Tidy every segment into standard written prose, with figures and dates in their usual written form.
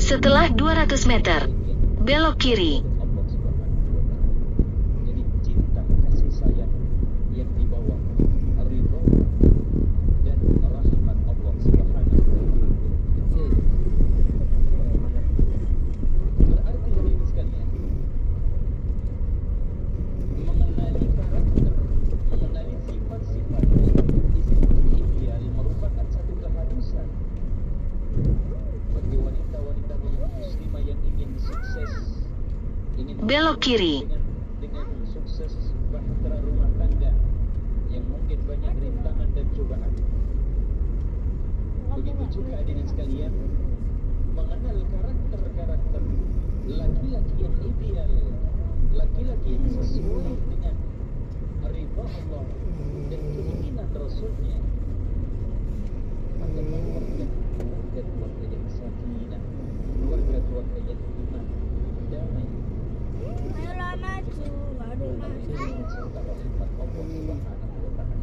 Setelah 200 meter, belok kiri. Jadi cinta kasih sayang yang dibawa ridho dan rahmat Allah Subhanahu wa taala. Berarti hadirin sekalian, mengenali karakter, mengenali sifat-sifat istri ideal merupakan satu keharusan bagi wanita-wanita muslimah yang ingin sukses, ingin belok kiri. dengan sukses bahtera rumah tangga yang mungkin banyak rintangan dan cobaan. Begitu juga hadirin sekalian, mengenal karakter-karakter laki-laki yang ideal, laki-laki yang sesuai dengan ridha Allah dan keinginan Rasulnya, maka keluarga yang sakinah, keluarga yang iman, damai, Ayolah maju, nggak ada masalah. serta rahmat Allah Subhanahu wa taala.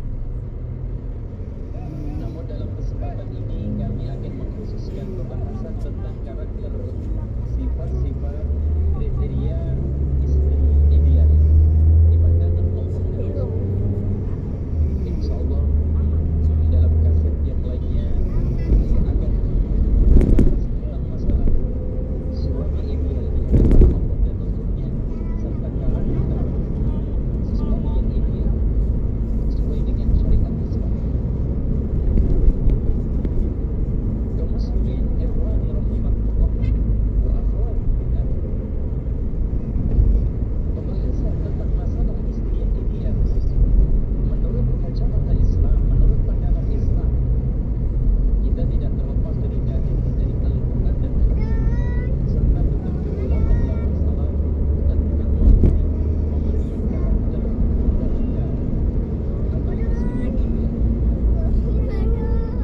Namun dalam kesempatan ini kami akan mengkhususkan pembahasan tentang karakter, sifat-sifat, kriteria istri ideal di pandangan Allah dan Rasul. Insyaallah di dalam kaset yang lainnya saya akan membahas tentang masalah suami ideal di hadapan Allah dan Rasulnya, serta karakter suami yang ideal sesuai dengan syariat Islam. Kaum muslimin ikhwani rahimakumullah wa akhwati fillah. Pembahasan tentang masalah istri yang ideal menurut kacamata Islam, menurut pandangan Islam, kita tidak terlepas dari dalil dari Al-Quran dan Hadis serta petunjuk ulama-ulama salaf tentang memberi karakter wanita atau istri yang ideal.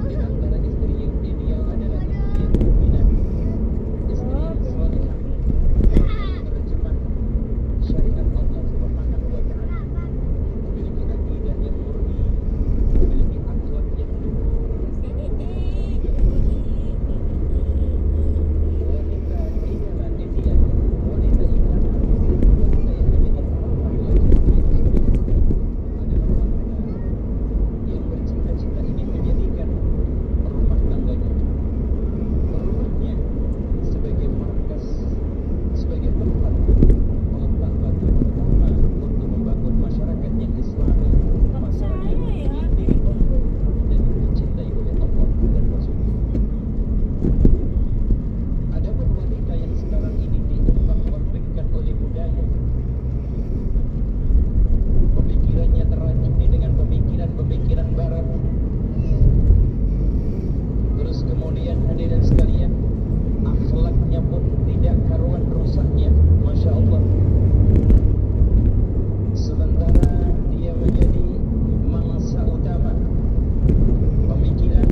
Di antara istri yang ideal adalah istri yang mukminah, istri yang salihah, yang terjemah syariat Allah Subhanahu wa taala, memiliki akidah yang murni, memiliki akhlak yang luhur. Wanita inilah ideal, wanita iman, wanita yang menjadi harapan laki-laki itu sendiri adalah wanita yang bercita-cita ingin menjadikan rumah tangganya, rumahnya sebagai markas, sebagai tempat meletak batu pertama untuk membangun masyarakat yang Islami, masyarakat yang diridhoi dan dicintai oleh Allah dan Rasulnya. Adapun wanita yang sekarang ini diembang-ambingkan oleh budaya, pemikirannya teracuni dengan pemikiran barat, terus kemudian hadirin sekalian, akhlaknya pun tidak karuan rusaknya, masya Allah. Sementara dia menjadi mangsa utama pemikiran,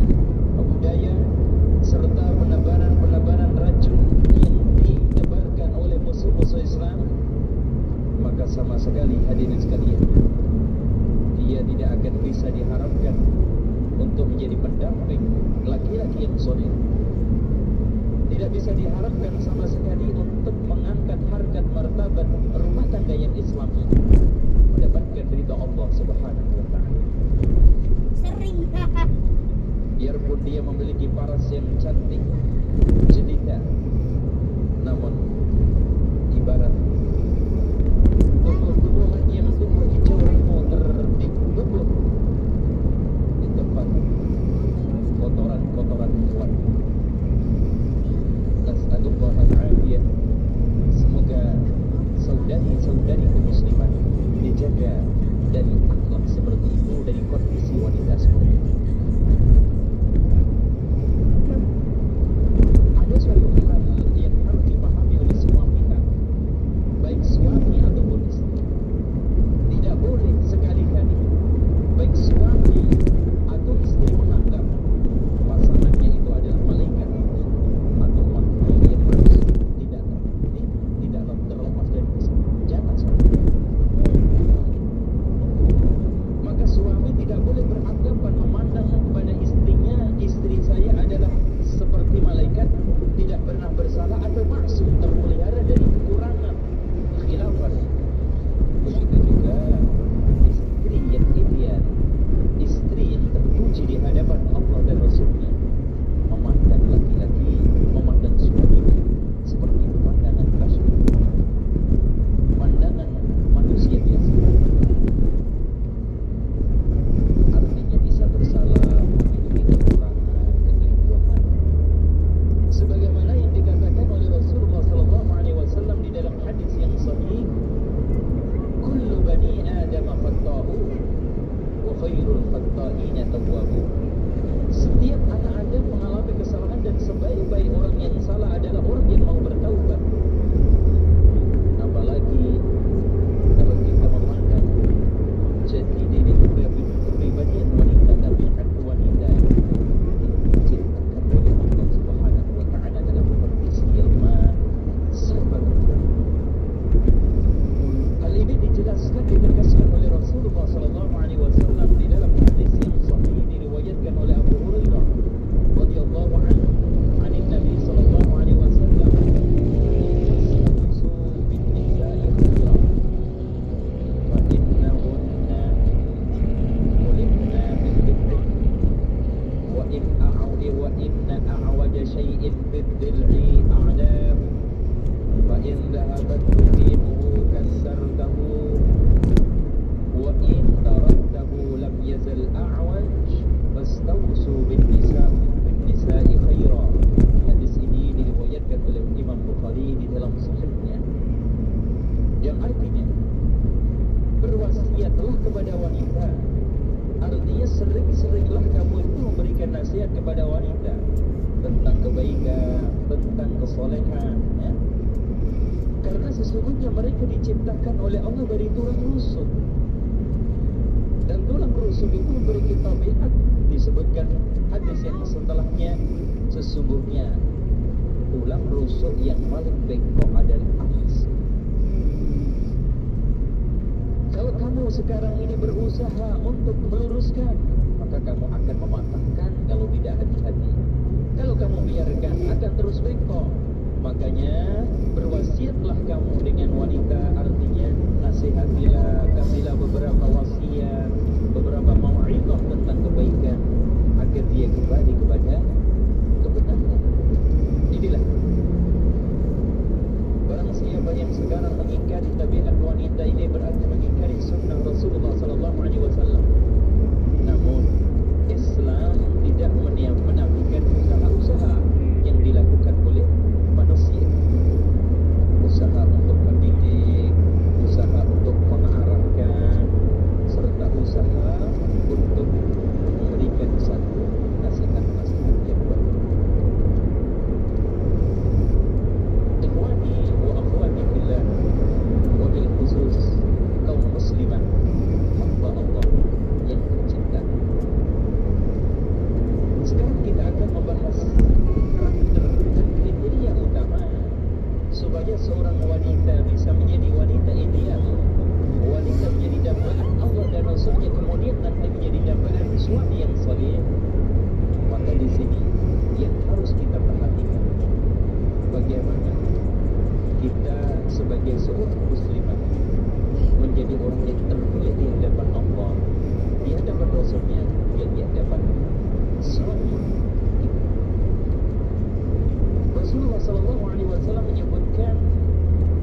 budaya, serta penebaran racun yang ditebarkan oleh musuh-musuh Islam, maka sama sekali hadirin sekalian, dia tidak akan bisa diharapkan untuk menjadi pendamping laki-laki yang soleh. Tidak bisa diharapkan sama sekali untuk mengangkat harkat martabat rumah tangga yang Islami, mendapatkan ridha Allah Subhanahu wa taala. Sering. Biarpun dia memiliki paras yang cantik, jelita, namun ibarat tumbuh-tumbuhan yang tumbuh hijau rimbun tertimbun di tempat kotoran-kotoran hewan. Nas'alullah al-afiyah. Semoga saudari-saudari kaum muslimat dijaga dari akhlak seperti itu, dari kondisi wanita seperti itu. الضلع أعلام فإن ذهبت تقيمه كسرته وإن تركته لم يزل أعوج فاستوصوا بالنساء خيرا. Hadis ini diriwayatkan oleh Imam Bukhari di dalam sahihnya, yang artinya berwasiatlah kepada wanita. Artinya sering-seringlah kamu itu memberikan nasihat kepada wanita tentang kebaikan, tentang kesolehan, ya. Karena sesungguhnya mereka diciptakan oleh Allah dari tulang rusuk, dan tulang rusuk itu memiliki tabiat. Disebutkan hadis yang setelahnya, sesungguhnya tulang rusuk yang paling bengkok adalah alis. Kalau kamu sekarang ini berusaha untuk meluruskan, maka kamu akan mematahkan kalau tidak hati-hati. Kalau kamu biarkan, akan terus bengkok. Makanya berwasiatlah kamu dengan wanita, artinya nasihatilah, kasihlah beberapa wasiat, beberapa mau'izah tentang kebaikan agar dia kembali kepada kebenaran. Inilah barang siapa yang sekarang mengingkari tabiat wanita ini berarti mengingkari sunnah Rasulullah SAW. Namun Islam tidak menafikan usaha-usaha yang dilakukan oleh manusia, usaha untuk mendidik, usaha untuk mengarahkan, serta usaha untuk memberikan satu nasihat-nasihat yang baik. Ikhwani wa akhwati fillah, wabil khusus kaum musliman hamba Allah yang tercinta. Sekarang kita akan membahas karakter dan kriteria utama supaya seorang wanita bisa menjadi wanita ideal, wanita menjadi dambaan Allah dan Rasulnya, kemudian nanti menjadi dambaan suami yang saleh. Maka di sini yang harus kita perhatikan, bagaimana kita sebagai seorang muslimah menjadi orang yang terpilih di hadapan Allah, di hadapan Rasulnya, dan di hadapan suami. Rasulullah SAW menyebutkan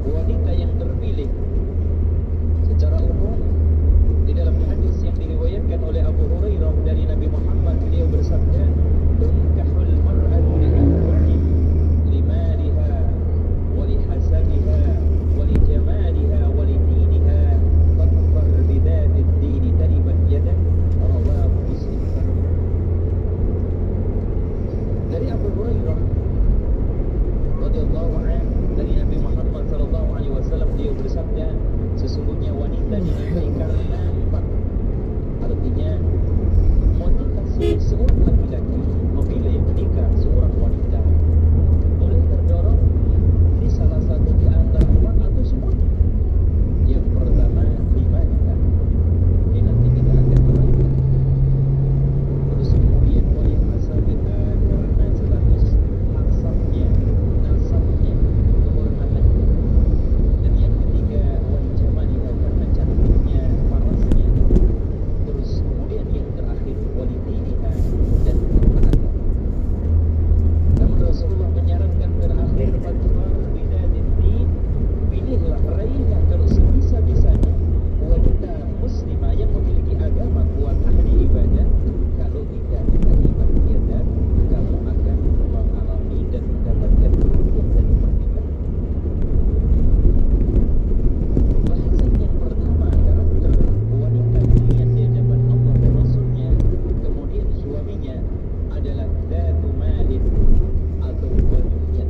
wanita yang terpilih secara umum di dalam hadis yang diriwayatkan oleh Abu Hurairah dari Nabi Muhammad. Beliau bersabda, "Tunkahul mar'atu li arba'in, limaliha wa li hasabiha wa li jamaliha wa li diniha, fadfar bidzatid dini taribat yadak." Rawahu Muslim. Dari Abu Hurairah radhiyallahu anhu, dari Nabi Muhammad sallallahu alaihi wasallam, beliau bersabda, sesungguhnya wanita dinilai karena empat. Artinya motivasi seorang laki-laki memilih menikah seorang wanita boleh terdorong di salah satu di antara empat atau semua. Yang pertama, limaniha. Ini nanti kita akan melihat. Terus kemudian wali hasabiha, karena status hasabnya, nasabnya, kehormatannya. Dan yang ketiga, wali jamaliha, karena cantiknya, parasnya. Terus kemudian yang terakhir, wali diniha, dan ketaatan. Namun Rasulullah menyarankan terakhir, fadfar bidzatid din, pilihlah, raihlah kalau sebisa-bisanya wanita muslimah yang memiliki agama kuat, ahli ibadah. Kalau tidak taribat yadak, kamu akan mengalami dan mendapatkan kerugian dari pernikahan. Bahasan yang pertama, karakter wanita dunia di hadapan Allah dan Rasulnya, kemudian suaminya adalah dzatu malin atau waliyat,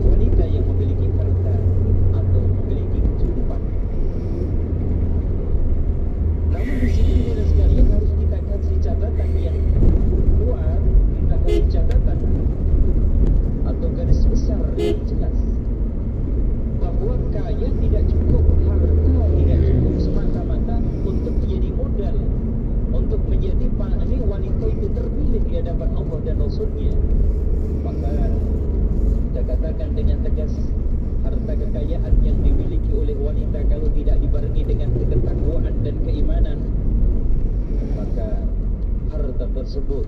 wanita yang memiliki harta atau memiliki kecukupan. Namun di sini saudara sekalian harus kita kasih catatan yang kuat, kita kasih catatan atau garis besar yang jelas, bahwa kaya tidak cukup, harta tidak cukup semata-mata untuk menjadi modal, untuk menjadi wanita itu terpilih di hadapan Allah dan Rasulnya. Maka kita katakan dengan tegas, harta kekayaan yang dimiliki oleh wanita kalau tidak dibarengi dengan ketakwaan dan keimanan, maka harta tersebut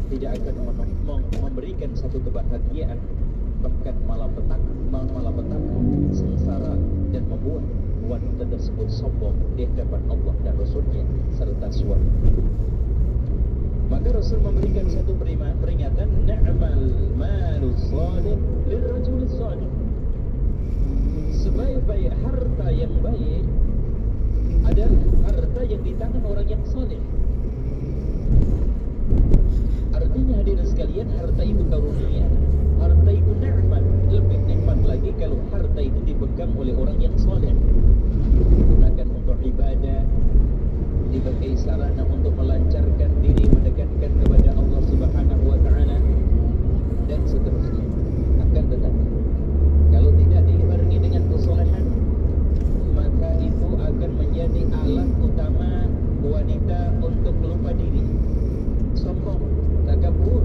tidak akan memberikan satu kebahagiaan, bahkan malapetaka, sengsara, dan membuat wanita tersebut sombong di hadapan Allah dan Rasulnya serta suami. Maka Rasul memberikan satu peringatan, na'mal malu salih lirrajul salih. Sebaik-baik harta yang baik adalah harta yang di tangan orang yang saleh. Artinya hadirin sekalian, harta itu karunia, harta itu nikmat. Lebih nikmat lagi kalau harta itu dipegang oleh orang yang saleh, digunakan untuk ibadah, dipakai sarana untuk melancarkan diri, mendekatkan kepada Allah Subhanahu wa taala, dan seterusnya. Akan tetapi kalau tidak diibarengi dengan kesolehan, maka itu akan menjadi alat utama wanita untuk lupa diri, sombong, takabur,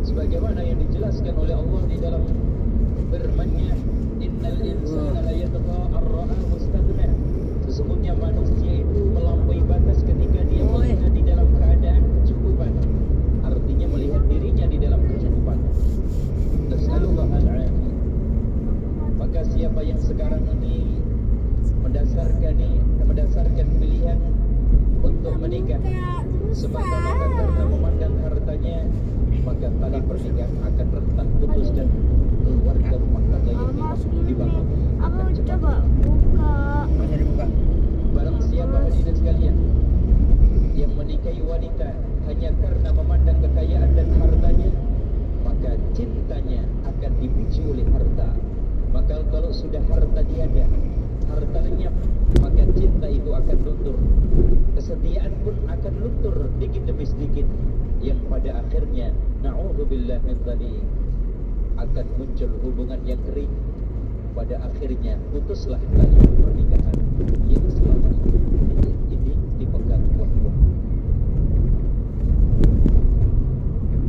sebagaimana yang dijelaskan oleh Allah di dalam firman-Nya, innal insana la yatgha ar-ra'ahu istaghna. Sesungguhnya manusia itu melampaui batas ketika dia melihat di dalam keadaan kecukupan, artinya melihat dirinya di dalam kecukupan. Nasallallahu alaihi. Maka siapa yang sekarang ini mendasarkan pilihan untuk menikah semata-mata karena memandang hartanya, maka tali pernikahan akan rentan putus dan keluarga rumah tangga yang dibangun akan cepat. Barang siapa hadirin sekalian yang menikahi wanita hanya karena memandang kekayaan dan hartanya, maka cintanya akan dipicu oleh harta. Maka kalau sudah harta tiada, harta lenyap, maka cinta itu akan luntur, kesetiaan pun akan luntur sedikit demi sedikit, yang pada akhirnya na'udzubillah min dzalik akan muncul hubungan yang kering. Pada akhirnya putuslah tali pernikahan yang selama ini dipegang kuat-kuat.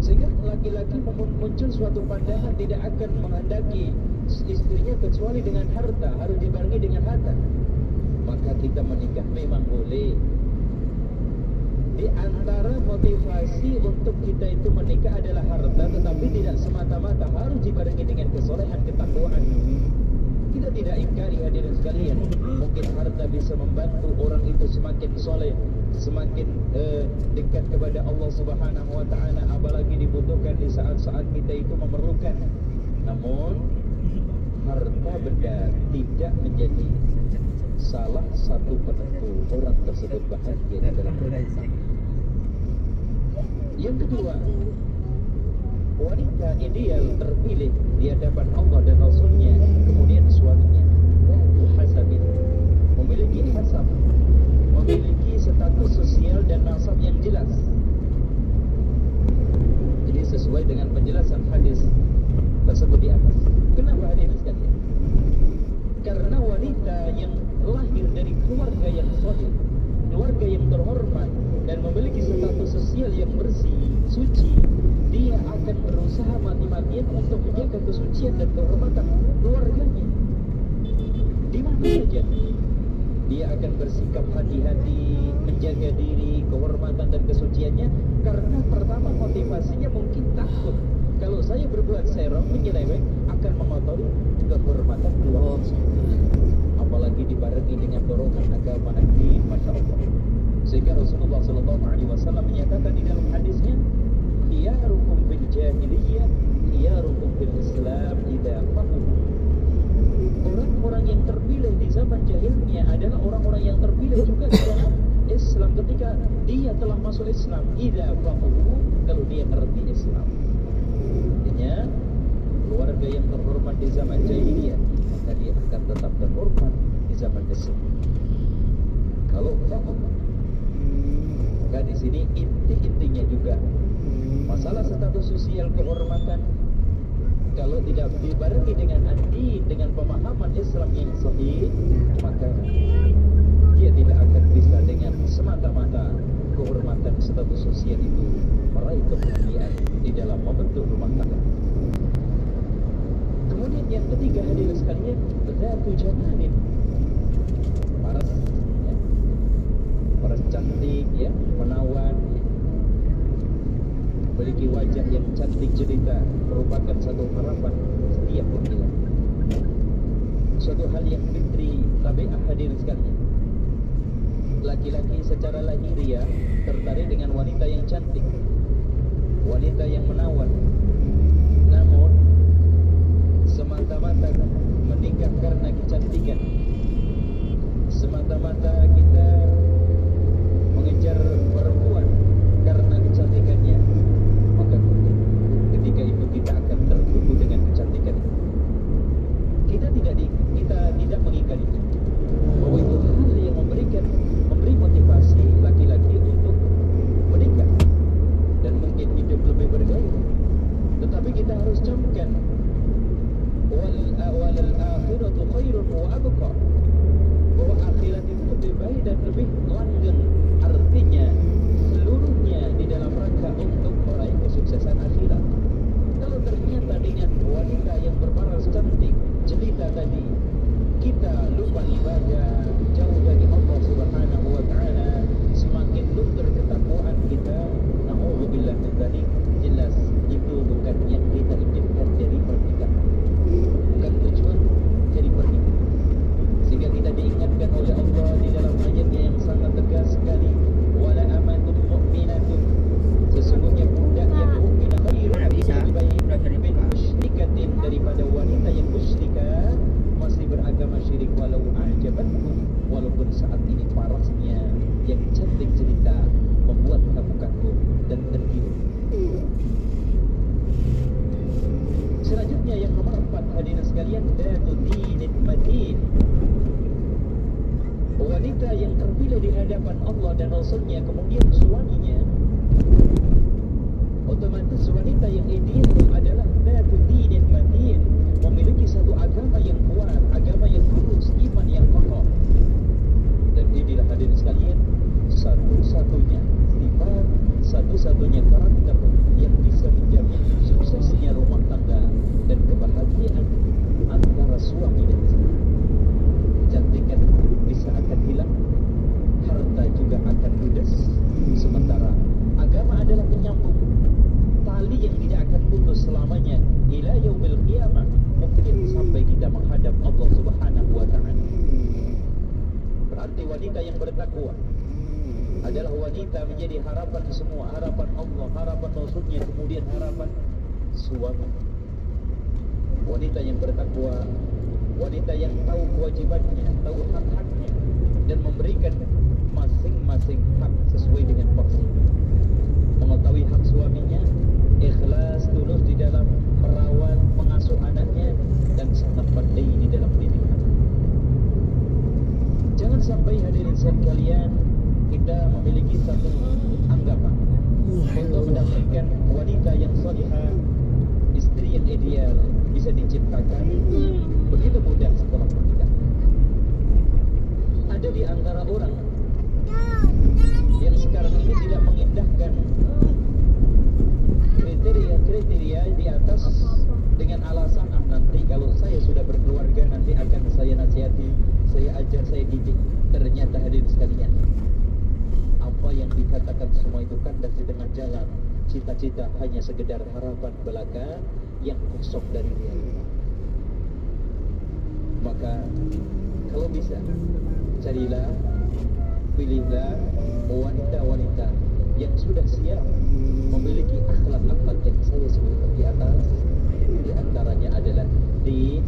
Sehingga laki-laki muncul suatu pandangan tidak akan menghendaki istrinya kecuali dengan harta, harus dibarengi dengan harta. Maka kita menikah memang boleh. Di antara motivasi untuk kita itu menikah adalah harta, tetapi tidak semata-mata harus dibarengi dengan kesolehan, ketakwaan. Kita tidak ingkari hadirin sekalian, mungkin harta bisa membantu orang itu semakin soleh, semakin dekat kepada Allah Subhanahu wa taala, apalagi dibutuhkan di saat-saat kita itu memerlukan. Namun harta benda tidak menjadi salah satu penentu orang tersebut bahagia di dalam rumah tangga. Yang kedua, wanita ideal terpilih di hadapan Allah dan Rasulnya, kemudian suaminya, hasabin, memiliki hasab, memiliki status sosial dan nasab yang jelas. Jadi sesuai dengan penjelasan hadis tersebut di atas. Kenapa hadirin sekalian? Karena wanita yang lahir dari keluarga yang sahih, keluarga yang terhormat dan memiliki status sosial yang bersih, suci, dia akan berusaha mati-matian untuk menjaga kesucian dan kehormatan keluarganya. Di mana saja dia akan bersikap hati-hati, menjaga diri, kehormatan dan kesuciannya, karena pertama motivasinya mungkin takut kalau saya berbuat serong, menyeleweng, akan mengotori kehormatan keluarga. Apalagi dibarengi dengan dorongan agama ad-din, masya Allah. Sehingga Rasulullah SAW menyatakan di dalam hadisnya, khiyarukum bil jahiliyah, khiyarukum bil Islam idza faqahu. Orang-orang yang terpilih di zaman jahilnya adalah orang-orang yang terpilih juga di dalam Islam ketika dia telah masuk Islam. Idza faqahu, kalau dia mengerti Islam. Artinya keluarga yang terhormat di zaman jahiliyah, maka dia akan tetap terhormat di zaman Islam. Kalau faqahu, maka di sini inti-intinya juga masalah status sosial kehormatan. Kalau tidak dibarengi dengan ad-din, dengan pemahaman Islam yang sahih, maka dia tidak akan bisa dengan semata-mata kehormatan status sosial itu meraih kebahagiaan di dalam membentuk rumah tangga. Kemudian yang ketiga hadirin sekalian, dzatu jamalin, paras cantik, ya, menawan, memiliki wajah yang cantik jelita merupakan satu harapan setiap laki-laki. Suatu hal yang fitri, tabiat hadirin sekalian. Laki-laki secara lahiriah tertarik dengan wanita yang cantik, wanita yang menawan. Namun semata-mata menikah karena kecantikan, semata-mata kita mengejar perempuan karena kecantikannya, maka ketika itu kita akan tertipu dengan kecantikan itu. Kita tidak mengingkari bahwa itu hal yang memberi motivasi laki-laki untuk menikah dan mungkin hidup lebih bergaya. Tetapi kita harus camkan wal akhiratu khairun wa abqa, bahwa akhirat itu lebih baik dan lebih langgeng. Artinya seluruhnya di dalam rangka untuk meraih kesuksesan akhirat. Kalau ternyata dengan wanita yang berparas cantik jelita tadi kita lupa ibadah, jauh dari Allah Subhanahu wa taala, semakin luntur ketakwaan kita, na'udzubillah min dzalik, jelas itu bukan yang kita inginkan dari pernikahan, bukan tujuan dari pernikahan. Sehingga kita diingatkan oleh Allah di dalam ayatnya yang sangat tegas sekali, wala amatun mu'minatun, sesungguhnya budak yang mukminah khairun, lebih baik min musyrikatin, daripada wanita yang musyrikah masih beragama syirik, walau a'jabatkum, walaupun saat ini parasnya yang cantik jelita membuat kamu kagum dan tergiur. Selanjutnya yang nomor 4 hadirin sekalian, datu dinin matin, wanita yang terpilih di hadapan Allah dan Rasulnya, kemudian suaminya, otomatis wanita yang ideal adalah datu dinin matin, memiliki satu agama yang kuat, agama yang lurus, iman yang kokoh. Dan inilah hadirin sekalian satu-satunya sifat, satu-satunya karakter yang bisa menjamin suksesnya rumah tangga dan kebahagiaan antara suami dan istri. Kecantikan bisa akan hilang, harta juga akan ludes. Sementara agama adalah penyambung, tali yang tidak akan putus selamanya ila yaumil qiyamah, mungkin sampai kita menghadap Allah Subhanahu wa taala. Berarti wanita yang bertakwa adalah wanita menjadi harapan semua, harapan Allah, harapan Rasulnya, kemudian harapan suami. Wanita yang bertakwa, wanita yang tahu kewajibannya, tahu hak-haknya, dan memberikan masing-masing hak sesuai dengan porsi. Mengetahui hak suaminya, ikhlas, tulus di dalam merawat, mengasuh anaknya, dan sangat pandai di dalam mendidik anak. Jangan sampai hadirin sekalian kita memiliki satu anggapan untuk mendapatkan wanita yang salihah, istri yang ideal bisa diciptakan begitu mudah setelah pernikahan. Ada di antara orang yang sekarang ini tidak mengindahkan kriteria di atas dengan alasan nanti kalau saya sudah berkeluarga nanti akan saya nasihati, saya ajar, saya didik. Ternyata hadirin sekalian, apa yang dikatakan semua itu kandas di tengah jalan. Cita-cita hanya sekedar harapan belaka yang kosong dari realitas. Maka kalau bisa, carilah, pilihlah wanita-wanita yang sudah siap memiliki akhlak-akhlak yang saya sebutkan di atas. Di antaranya adalah din,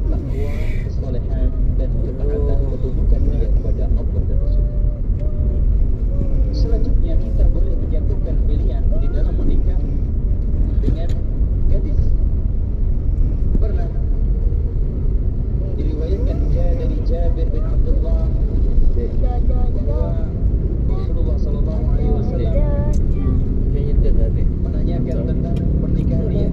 takwa, kesolehan, dan ketaatan, ketundukan dia kepada Allah dan Rasul. Selanjutnya kita boleh menjatuhkan pilihan di dalam menikah dengan gadis. Pernah diriwayatkan dari Jabir bin Abdullah bahwa Rasulullah sallallahu alaihi wasallam menanyakan tentang pernikahan dia.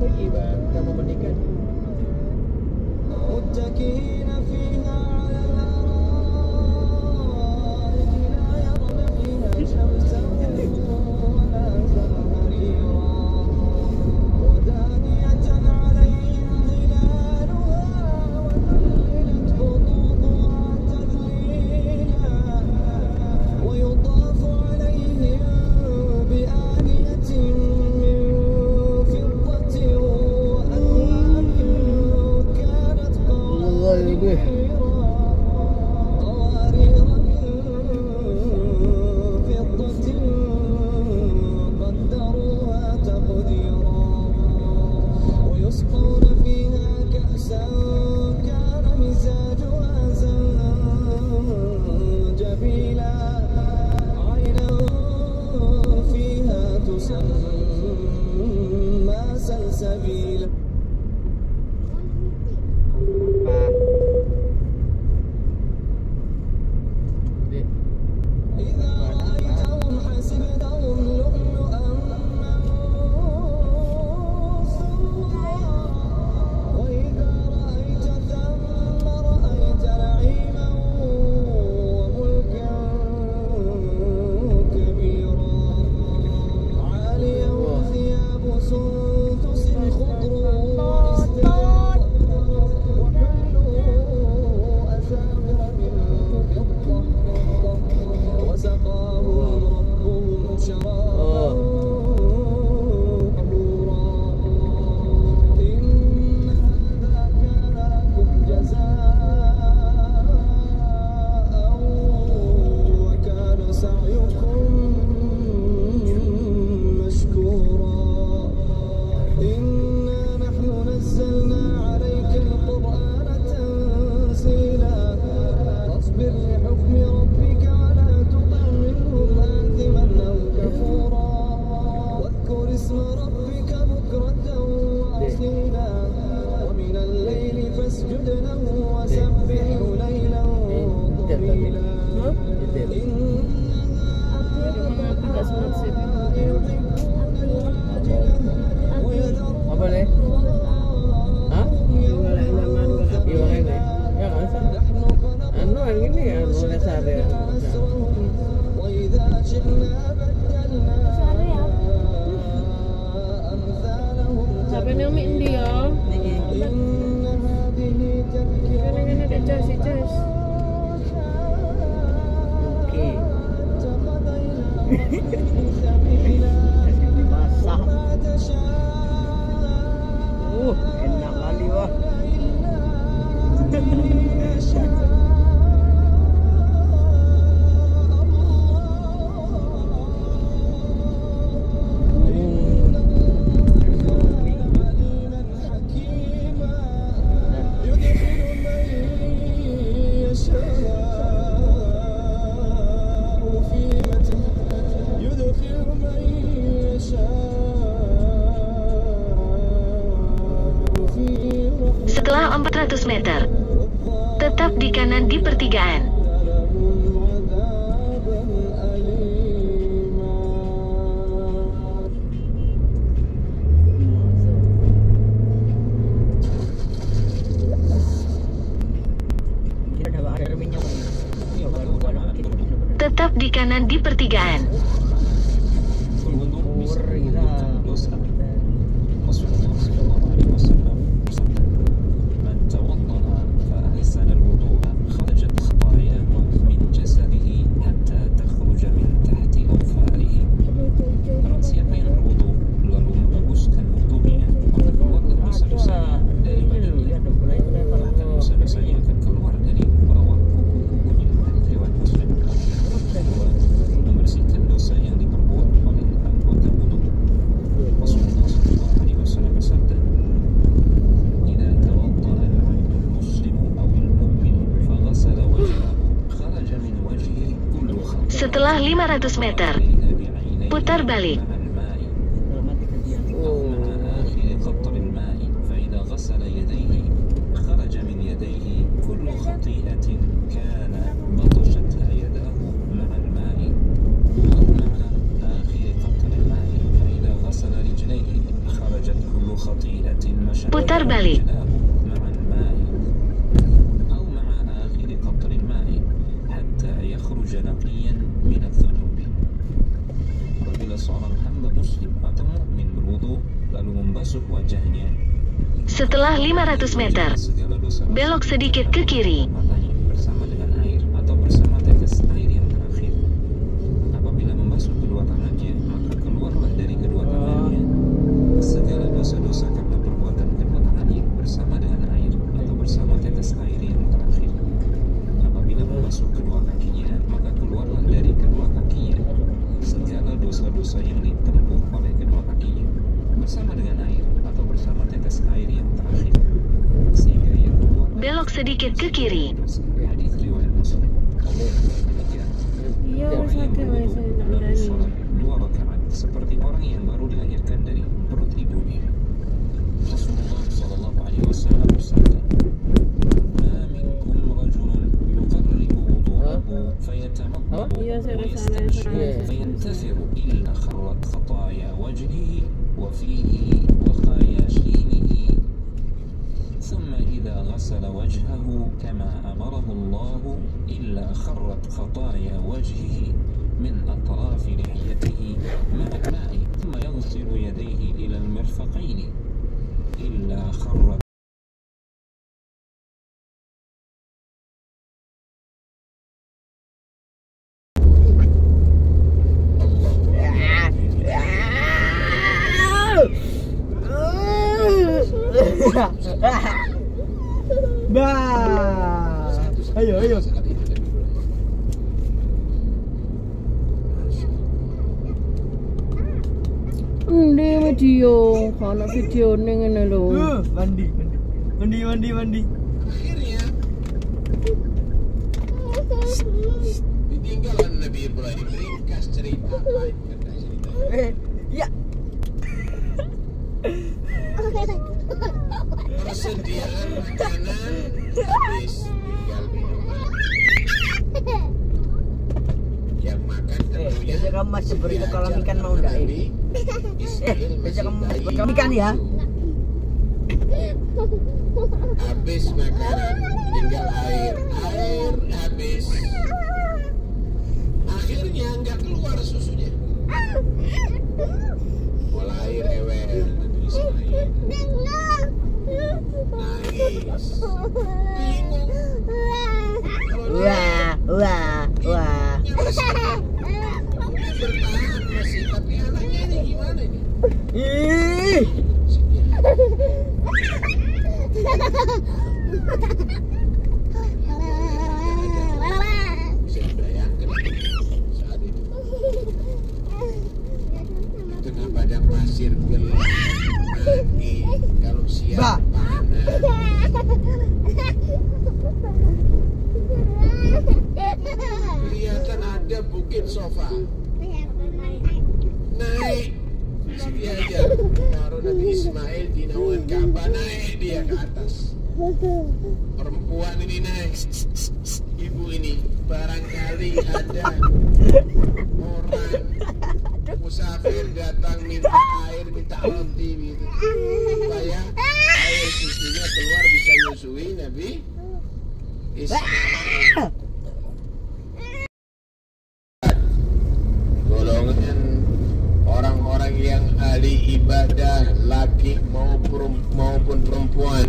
طيبا kamu menikah متكئين فيها على الأرائك لا يرون فيها شمسا ولا زمهريرا ودانية عليهم ظلالها وذللت خطوطها تذليلا ويطاف عليهم بآنية من فضة وأكواب كانت قوارير من فضة قدروها تقديرا ويسقون فيها كأسا كان مزاجها زنجبيلا عينا فيها تسمى سلسبيلا إذا رأيتهم حسبتهم لؤلؤا منثورا وإذا رأيت ثم رأيت نعيما وملكا كبيرا عاليهم ثياب سندس خضر واستبرق وحلوا أساور من فضة وسقاهم ربهم شرابا طهورا إن هذا كان لكم جزاء وكان سعيكم مشكورا إنا نحن نزلنا عليك القرآن تنزيلا فاصبر لحكم ربك ولا تطع منهم آثما أو كفورا واذكر اسم ربك بكرة وأصيلا ومن الليل فاسجد له وسبحه ليلا طويلا apa deh? Hah? Gimana? Ya kan? Anu yang ini ya, anu dasar ya. وإذا شئنا بدلنا أمثالهم Sabi ni umi dia. إن هذه تذكرة Kan ada charge, charge. Oke. اتخذ إلى سبيلا Masak. ما تشاء Enak kali wah. Setelah 400 meter, tetap di kanan di pertigaan. Tetap di kanan di pertigaan. Setelah 500 meter, putar balik. خطيئة putar balik. Apabila seorang hamba muslim atau mukmin berwudu lalu membasuh wajahnya, Setelah 500 meter, segala dosa belok sedikit ke kiri. matanya bersama dengan air atau bersama tetes air yang terakhir. Apabila membasuh kedua tangannya, maka keluarlah dari kedua tangannya segala dosa-dosa karena perbuatan kedua tangannya bersama dengan air atau bersama tetes air yang terakhir. Apabila membasuh kedua kakinya, maka keluarlah dari kedua kakinya segala dosa-dosa yang ditempuh oleh kedua kakinya bersama dengan air atau bersama tetes air yang terakhir, sehingga ia keluar. Belok sedikit ke kiri. Hadis riwayat Muslim. Iya, Orang yang sakit berwudu saya tak lalu berani. sholat 2 rakaat seperti orang yang baru dilahirkan dari perut ibunya. Rasulullah sallallahu alaihi wasallam bersabda, "Ma minkum rajulun yuqarribu wudu'ahu fayatamaddahu Iya, saya wa rasa yastanshiru saya. fayantathiru illa kharrat khataya wajhihi wa fihi wa khayashinihi ثم إذا غسل وجهه كما أمره الله إلا خرت خطايا وجهه من أطراف لحيته مع الماء ثم يغسل يديه إلى المرفقين إلا خرت Bah. Ayo, ayo. Ndi video, kana video ning ngene lho. Mandi, mandi. Mandi, mandi, mandi. Ditinggalan Nabi Ibrahim, ringkas cerita. Ya. Persediaan makanan habis, tinggal minuman. Yang makan tentunya Biasa kamu masih beri ke kolam ikan mau enggak Nabi ini? Ismail Biasa kamu masih masih kolam ikan ya? habis makanan, tinggal air. Air habis. Akhirnya nggak keluar susunya. Pola air ewel Nabi Ismail. Nangis. Bingung. Kalau dia Wah. bertahan masih, tapi anaknya ini gimana nih? Ih. Bisa dibayangkan saat itu. Tengah padang pasir gelap, angin, kalau siang Bah. panas. Kelihatan ada bukit sofa. Naik sini aja. Taruh Nabi Ismail di naungan Ka'bah, naik dia ke atas. Perempuan ini naik. Ibu ini barangkali ada orang musafir datang minta air, minta roti gitu, supaya air susunya keluar bisa nyusui Nabi Ismail. Golongan orang-orang yang ahli ibadah, laki maupun perempuan,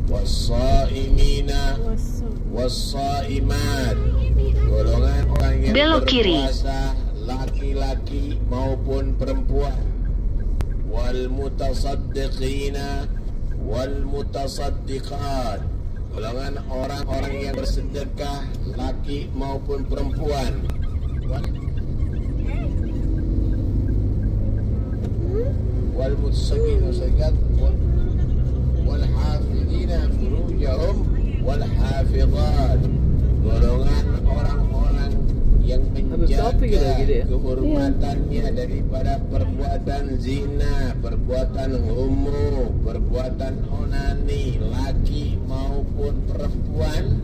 was-saimina was-saimat, golongan orang yang Belok kiri. berpuasa, laki-laki maupun perempuan, wal mutasaddiqina wal mutasaddiqat, golongan orang-orang yang bersedekah, laki maupun perempuan, wal mutasaddiqat wal hafidina furujahum wal hafidhat, golongan orang-orang yang menjaga kehormatannya daripada perbuatan zina, perbuatan homo, perbuatan onani, laki maupun perempuan.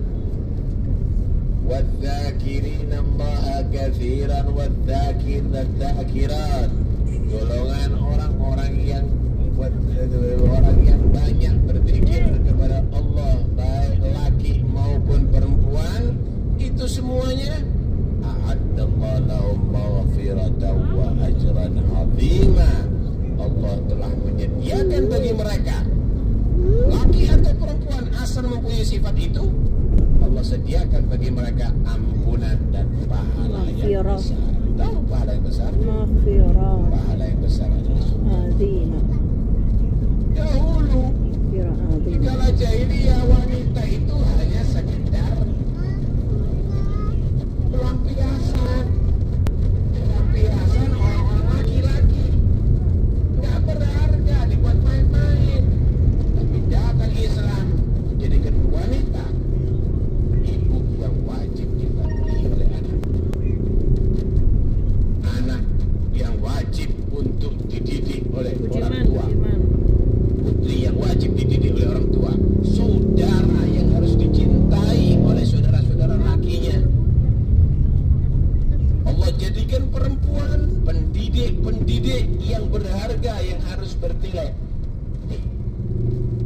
Wadzakirina Allaha katsiran wadzakirat, golongan orang-orang yang buat orang yang banyak berzikir kepada Allah, baik laki maupun perempuan, itu semuanya a'addallahu lahum maghfiratan wa ajran 'azima. Allah telah menyediakan bagi mereka, laki atau perempuan asal mempunyai sifat itu, Allah sediakan bagi mereka ampunan dan pahala yang besar. Tahu pahala yang besar? Maghfirah. Pahala yang besar adalah surga. Azimah. Dahulu Maghfirah di azimah. kala jahiliyah, wanita itu hanya sekedar pelampiasan orang-orang laki-laki, nggak berharga, dibuat main-main. Tapi datang Islam menjadikan wanita ibu yang wajib dibakti oleh anak yang wajib untuk dididik oleh orang tua, putri yang wajib dididik oleh orang tua, saudara yang harus dicintai oleh saudara-saudara lakinya. Allah jadikan perempuan pendidik yang berharga, yang harus bernilai.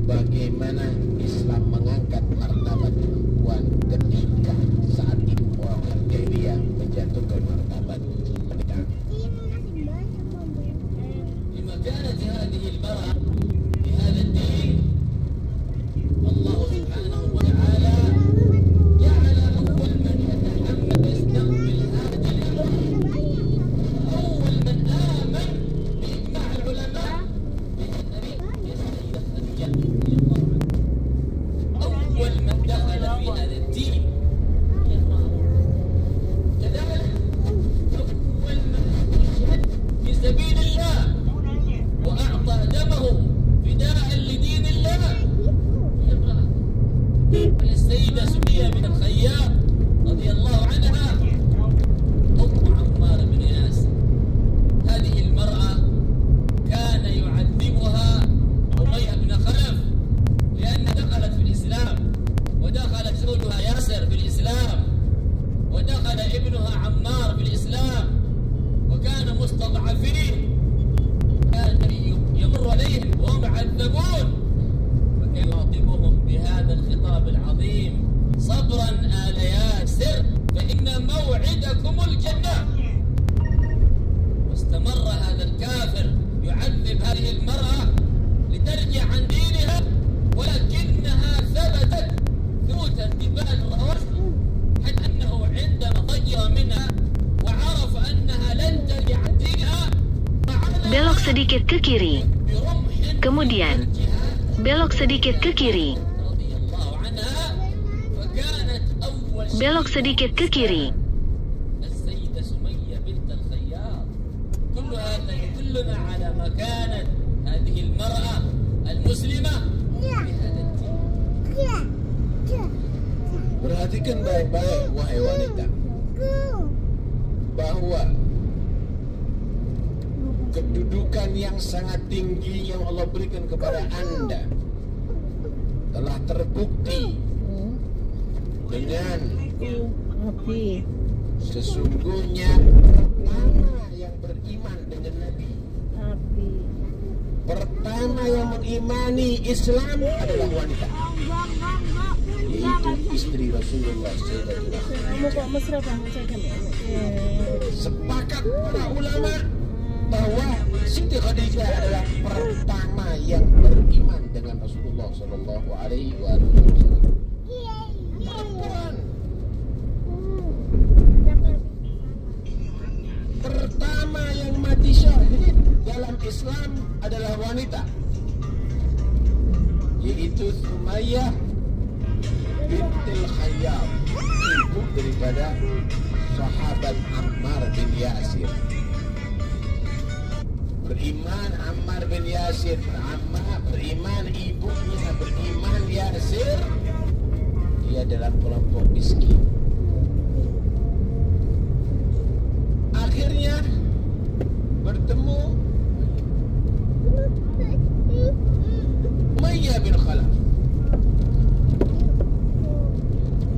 Bagaimana Islam mengangkat martabat perempuan ketika saat itu orang jahiliyah menjatuhkan martabat wanita. Lima kanat hadhihi al-mar'a fi hadha ad-din, Allah subhanahu wa ta'ala ja'ala awwal man yatahammal yastaqbil hadhihi al-mar'a, awwal man aman bi-ijma' al-ulama أول من دخل في هذا الدين كذلك أول من استشهد في سبيل الله وأعطى دمه فداء لدين الله امرأة. السيدة سمية بنت الخياط رضي الله عنها أم عمار بن ياسر. هذه المرأة كان يعذبها أمية بن خلف لأن دخلت في الإسلام، ودخلت زوجها ياسر في الإسلام، ودخل ابنها عمار في الإسلام، وكانوا مستضعفين. كان النبي يمر عليهم وهم يعذبون، وكان يخاطبهم بهذا الخطاب العظيم: صبرا آل ياسر فإن موعدكم الجنة. واستمر هذا الكافر يعذب هذه المرأة لترجع عن دينها، ولكنها ثبتت ثبوتا جبال الرأس، حتى أنه عندما ضجر منها وعرف أنها لن ترجع عن دينها Belok sedikit ke kiri. Kemudian, belok sedikit ke kiri. رضي الله عنها، فكانت أول Belok sedikit ke kiri. السيدة سمية بنت الخياط. كل هذا يدلنا على مكانة هذه المرأة المسلمة في هذا الدين. Perhatikan baik-baik wahai wanita, bahwa kedudukan yang sangat tinggi yang Allah berikan kepada Anda telah terbukti dengan Api. sesungguhnya pertama yang beriman dengan Nabi, Api. pertama yang mengimani Islam adalah wanita, yaitu istri Rasulullah SAW. Kamu kok mesra banget saya kan? Sepakat para ulama bahwa Siti Khadijah adalah pertama yang beriman dengan Rasulullah Sallallahu Alaihi Wasallam. Perempuan pertama yang mati syahid dalam Islam adalah wanita, yaitu Sumayyah bintil Khayyam, ibu daripada sahabat Ammar bin Yasir. Beriman Ammar bin Yasir, beriman ibunya, beriman Yasir. Dia dalam kelompok miskin. Akhirnya bertemu Umayyah bin Khalaf.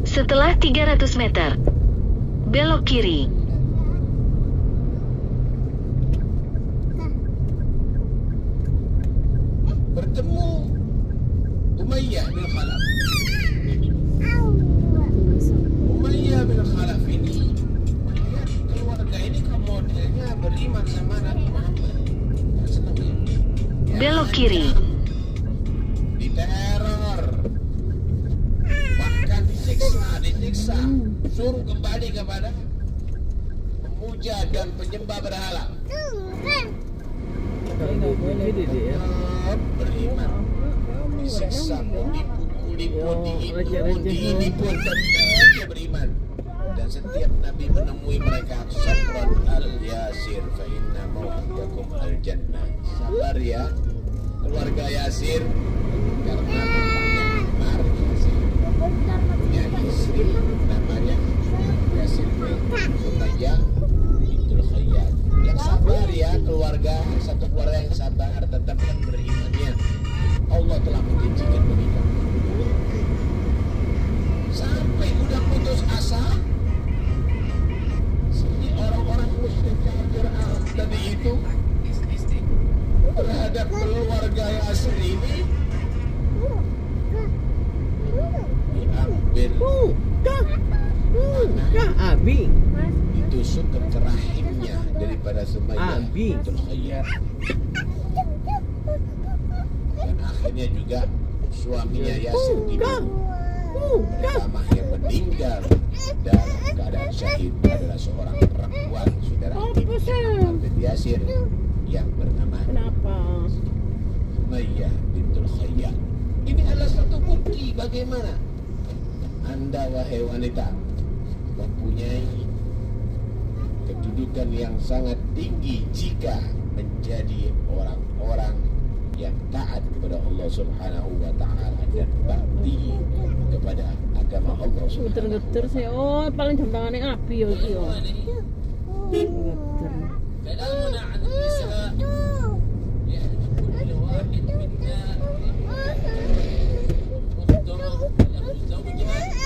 Setelah 300 meter, belok kiri. Umayyah bin Khalaf. Umayyah bin Khalaf ini, lihat keluarga ini modelnya beriman sama Nabi Muhammad. Senang ya? Belok kiri. Diteror, bahkan disiksa, suruh kembali kepada pemuja dan penyembah berhala. Beriman, disiksa pun, dipukuli pun, diindu ini pun tetap dia beriman. Dan setiap Nabi menemui mereka, sabran al-Yasir fa inna mau'idakum al-jannah. Sabar ya keluarga Yasir, karena bapaknya Ammar Yasir punya istri namanya Yasir bin Umayyah bintul Khayyat. Yang sabar ya keluarga, satu keluarga yang sabar, tetapkan berimannya. Allah telah menjanjikan bagi kamu. Sampai udah putus asa, sini orang-orang musyrik kafir Arab tadi itu terhadap keluarga Yasir ini diambil Abi ditusuk ke rahimnya daripada Sumayyah bintul Khayyat. Dan akhirnya juga suaminya Yasir dibunuh. Pertama yang meninggal dalam keadaan syahid adalah seorang perempuan saudara Ibn Yasir yang bernama Sumayyah bintul Khayyat. Ini adalah satu bukti bagaimana Anda wahai wanita mempunyai kedudukan yang sangat tinggi jika menjadi orang-orang yang taat kepada Allah Subhanahu wa taala dan bakti kepada agama Allah Subhanahu wa taala. Geter-geter sih. Oh, paling gampangane Abi yo iki yo. Geter. كلامنا عن النساء يعني كل واحد منا أخته له زوجة عليه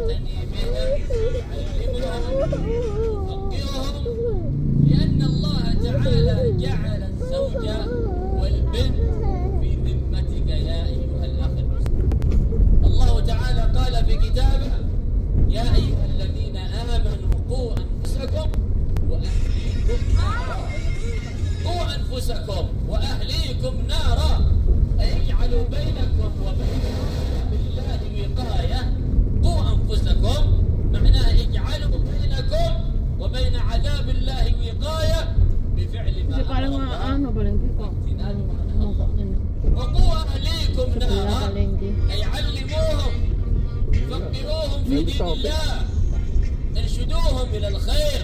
يعتني بها يعلمهم يفقههم لأن الله تعالى جعل الزوجة والبنت في ذمتك يا أيها الأخ المسلم. الله تعالى قال في كتابه يا أيها الذين آمنوا قوا أنفسكم قوا أنفسكم وأهليكم نارا اجعلوا بينكم وبين عذاب الله وقاية. قوا أنفسكم معناه اجعلوا بينكم وبين عذاب الله وقاية بفعل ما Paling ano paling kok. وقوا أهليكم نارا أي علموهم فقهوهم في دين الله ارشدوهم إلى الخير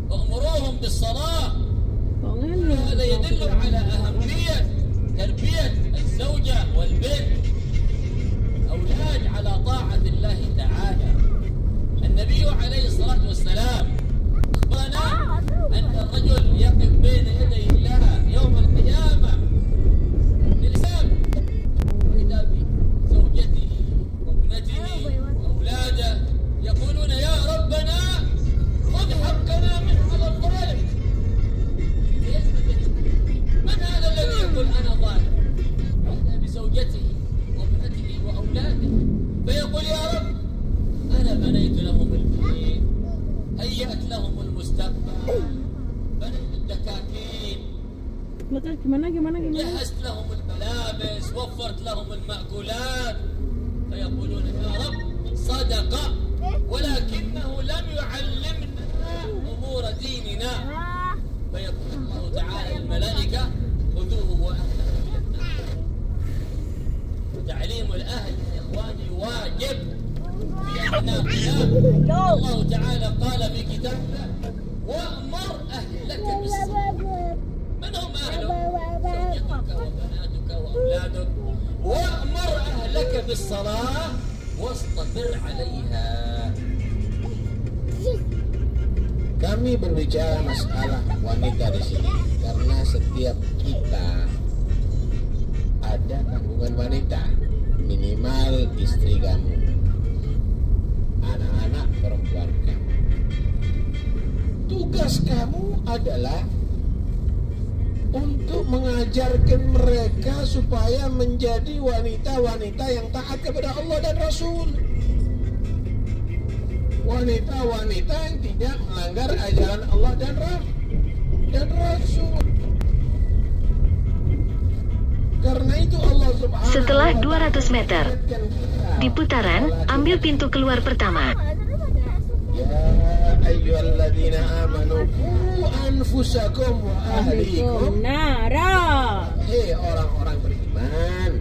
وأمروهم بالصلاة. هذا يدل على أهمية تربية الزوجة والبنت أولاد على طاعة الله تعالى. النبي عليه الصلاة والسلام أخبرنا أن الرجل يقف بين يدي الله يوم القيامة للحساب وإذا بزوجته وابنته وأولاده يقولون يا ربنا خذ حقنا من على الظالم. من هذا الذي يقول أنا ظالم؟ إذا بزوجته وابنته وأولاده فيقول يا رب أنا بنيت لهم البيت، هيأت لهم المستقبل، بنيت الدكاكين، Gimana? جهزت لهم الملابس، وفرت لهم المأكولات. فيقولون يا رب صدق ولكنه لم يعلمنا أمور ديننا. فيقول الله تعالى الملائكة خذوه وأهله إلى النار. وتعليم الأهل يا إخواني واجب في أعناقنا. الله تعالى قال في كتابه وأمر أهلك بالصلاة. من هم أهلك؟ زوجتك وبناتك وأولادك. وأمر أهلك بالصلاة واصطبر عليها. Kami berbicara masalah wanita di sini karena setiap kita ada tanggungan wanita, minimal istri kamu, anak-anak perempuan kamu. Tugas kamu adalah untuk mengajarkan mereka supaya menjadi wanita-wanita yang taat kepada Allah dan Rasul. Wanita-wanita yang tidak melanggar ajaran Allah dan Rasul. Karena itu Allah Subhanahu Setelah wa ta'ala 200 meter, mengingatkan kita, di putaran, ambil pintu keluar pertama. Ya ayyuhalladzina amanu qu anfusakum wa ahlikum Nara. Hei orang-orang beriman,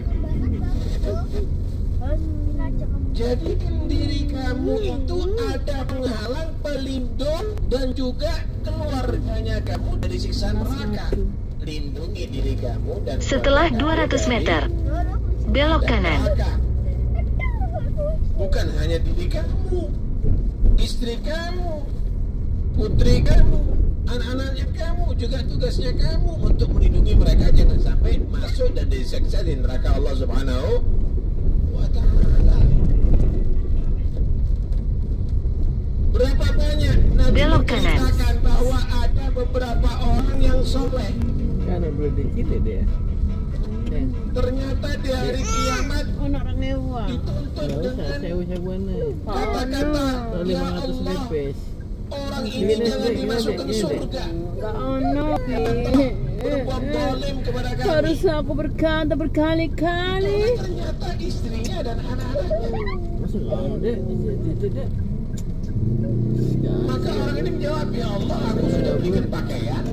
jadikan diri kamu itu ada penghalang, pelindung, dan juga keluarganya kamu dari siksa neraka. Lindungi diri kamu dan Setelah keluarga 200 kamu meter, dari belok dan kanan. neraka. Bukan hanya diri kamu, istri kamu, putri kamu, anak-anaknya kamu, juga tugasnya kamu untuk melindungi mereka jangan sampai masuk dan disiksa di neraka Allah Subhanahu wa ta'ala. Berapa banyak Nabi Belok kanan. menceritakan bahwa ada beberapa orang yang soleh, Kan belum dikit dia. ternyata di hari kiamat Oh, nak orang mewah. dituntut Enggak usah dengan sewa-sewaan nih. kata-kata, ya 500 Allah, lepes. orang ini jangan dimasukkan surga. Enggak ono. Berbuat zalim kepada kami. Harus aku berkata berkali-kali. Karena ternyata istrinya dan anak-anaknya. Masuk lah, Dek. Itu, Dek. Maka orang ini menjawab, ya Allah, aku sudah berikan pakaian,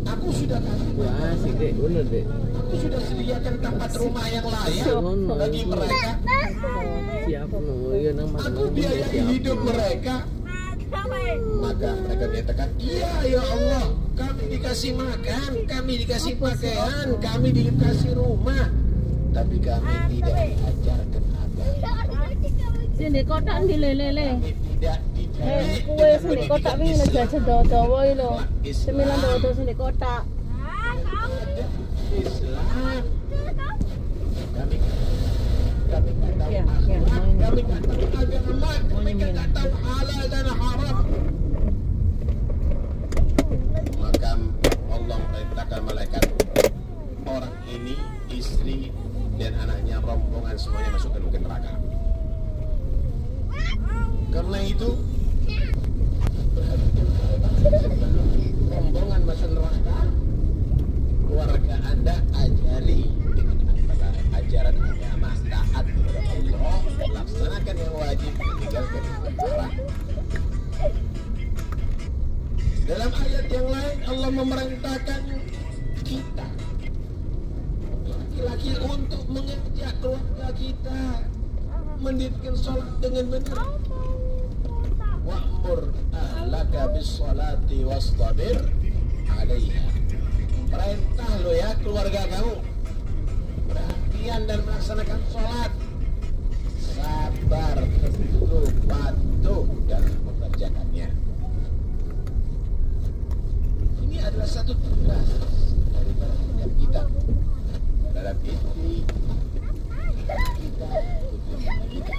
aku sudah kasih Wah, asik, Dek. Bener, Dek. aku sudah sediakan tempat rumah yang layak bagi mereka. Siap, no. Ya, nama Aku biayai hidup mereka. Maka mereka menyatakan, iya ya Allah, kami dikasih makan, kami dikasih pakaian, kami dikasih rumah, tapi kami tidak diajarkan agama. Sini kotak di lele. Kami tidak dididik Kue dengan sini kotak pendidikan wingi jajan dawa iki lho. Islam. 9 dawa sini kotak. Islam. Kami tak tahu Ya, akhlak, ya. kami tak tahu agama, kami tak tahu halal dan haram. Maka Allah merintahkan malaikat, orang ini, istri dan anaknya, rombongan semuanya masukkan ke neraka. Karena itu rombongan masuk neraka, keluarga Anda ajari dengan ajaran agama, taat kepada Allah, laksanakan yang wajib, tinggalkan yang haram. Dalam ayat yang lain Allah memerintahkan kita laki-laki untuk mengajak keluarga kita mendirikan sholat dengan benar. Wa'mur ahlaka bis-sholati wastabir 'alaiha. Perintah lo ya keluarga kamu, perhatian dan melaksanakan sholat, sabar, teguh, patuh dalam mengerjakannya. Ini adalah satu tugas dari setiap kita dalam istri kita, putri kita.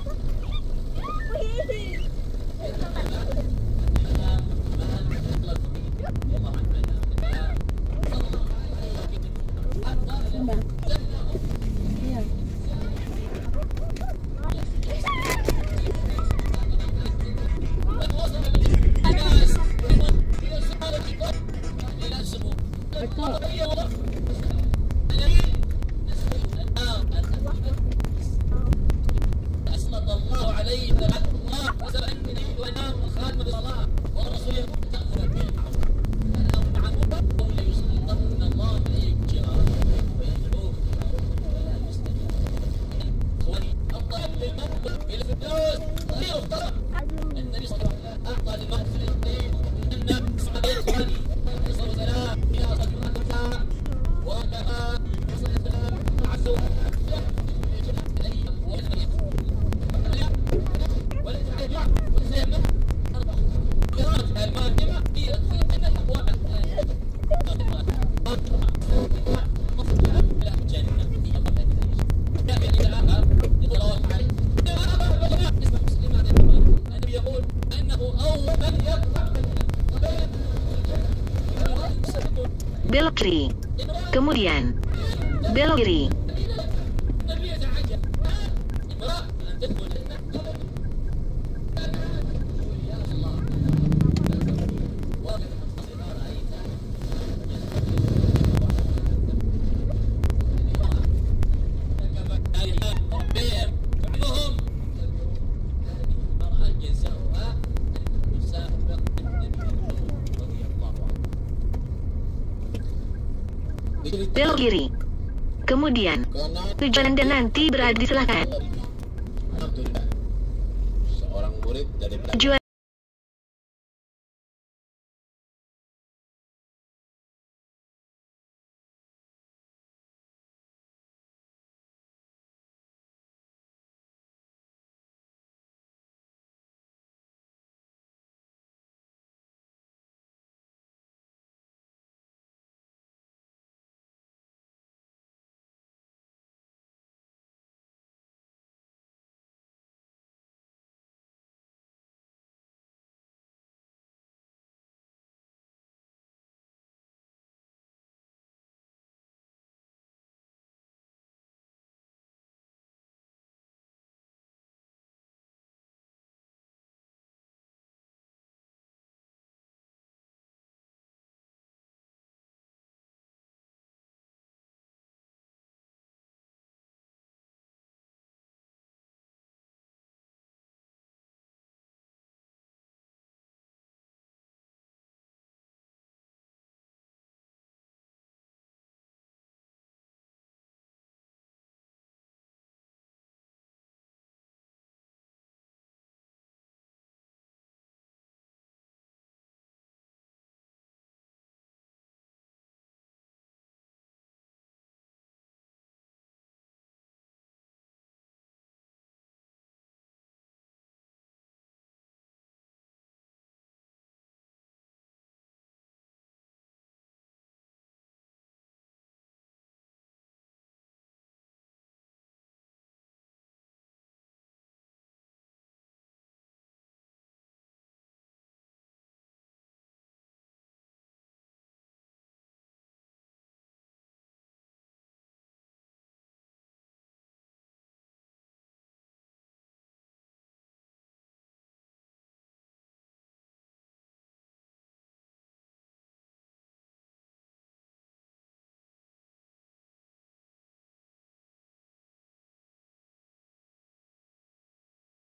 Belok kiri. Kemudian, belok kiri. Belok kiri. Kemudian, tujuan Anda nanti berada di selatan. Seorang murid dari Tujuan